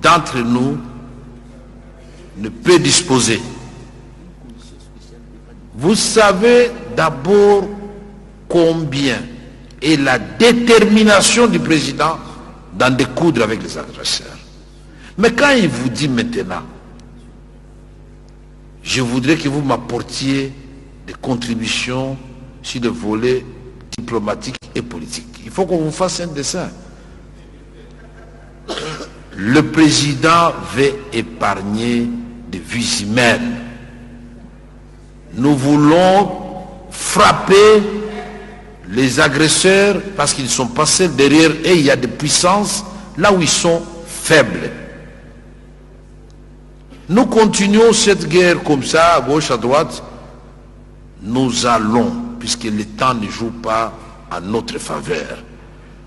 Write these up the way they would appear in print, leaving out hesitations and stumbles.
d'entre nous ne peut disposer. Vous savez d'abord combien est la détermination du président d'en découdre avec les agresseurs. Mais quand il vous dit maintenant, je voudrais que vous m'apportiez des contributions sur le volet diplomatique et politique, il faut qu'on vous fasse un dessin. Le président veut épargner des vies humaines. Nous voulons frapper les agresseurs parce qu'ils sont passés derrière et il y a des puissances là où ils sont faibles. Nous continuons cette guerre comme ça, à gauche, à droite. Nous allons, puisque le temps ne joue pas en notre faveur.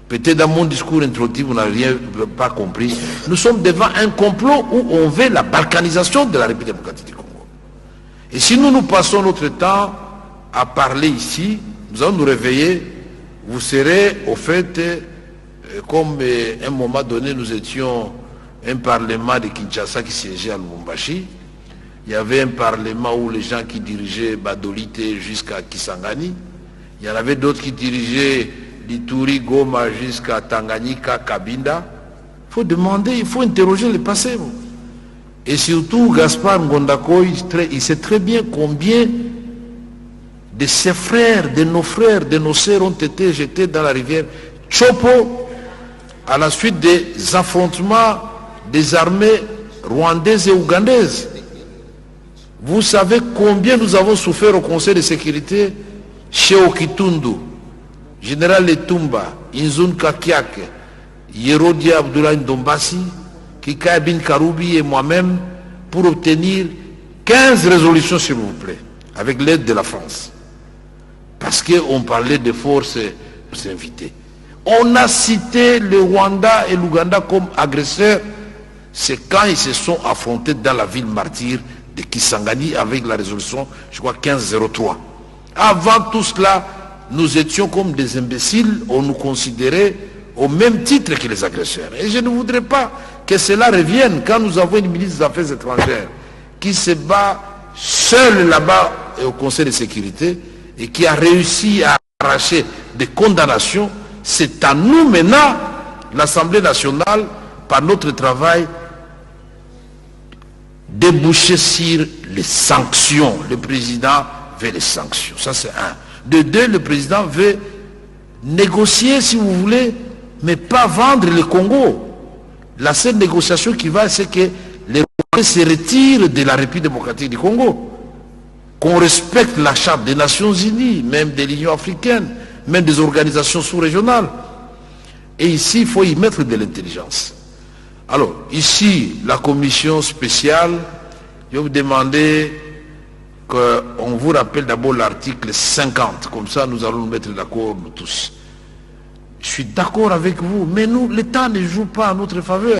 Peut-être dans mon discours introductif, vous n'avez pas compris. Nous sommes devant un complot où on veut la balkanisation de la République démocratique du Congo. Et si nous passons notre temps à parler ici, nous allons nous réveiller, vous serez au fait, comme à un moment donné nous étions un parlement de Kinshasa qui siégeait à Lubumbashi, il y avait un parlement où les gens qui dirigeaient Badolite jusqu'à Kisangani, il y en avait d'autres qui dirigeaient l'Ituri, Goma jusqu'à Tanganyika, Kabinda. Il faut demander, il faut interroger le passé. Et surtout, Gaspard Ngondako, il sait très bien combien de ses frères, de nos sœurs ont été jetés dans la rivière Chopo à la suite des affrontements des armées rwandaises et ougandaises. Vous savez combien nous avons souffert au Conseil de sécurité chez Okitundu, Général Letumba, Inzun Kakiak, Yerodia Abdoulaye Ndombasi, Kika Bin Karoubi et moi-même pour obtenir 15 résolutions, s'il vous plaît, avec l'aide de la France. Parce qu'on parlait des forces invitées. On a cité le Rwanda et l'Ouganda comme agresseurs. C'est quand ils se sont affrontés dans la ville martyre de Kisangani avec la résolution, je crois, 1503. Avant tout cela, nous étions comme des imbéciles, on nous considérait au même titre que les agresseurs. Et je ne voudrais pas que cela revienne quand nous avons une ministre des Affaires étrangères qui se bat seule là-bas au Conseil de sécurité et qui a réussi à arracher des condamnations. C'est à nous maintenant, l'Assemblée nationale, par notre travail, déboucher sur les sanctions. Le président veut les sanctions, ça c'est un. De deux, le président veut négocier, si vous voulez, mais pas vendre le Congo. La seule négociation qui va, c'est que les Rwandais se retirent de la République démocratique du Congo, qu'on respecte la charte des Nations Unies, même de l'Union africaine, même des organisations sous-régionales. Et ici, il faut y mettre de l'intelligence. Alors, ici, la commission spéciale, je vais vous demander qu'on vous rappelle d'abord l'article 50, comme ça nous allons nous mettre d'accord nous tous. Je suis d'accord avec vous, mais nous, le temps ne joue pas en notre faveur.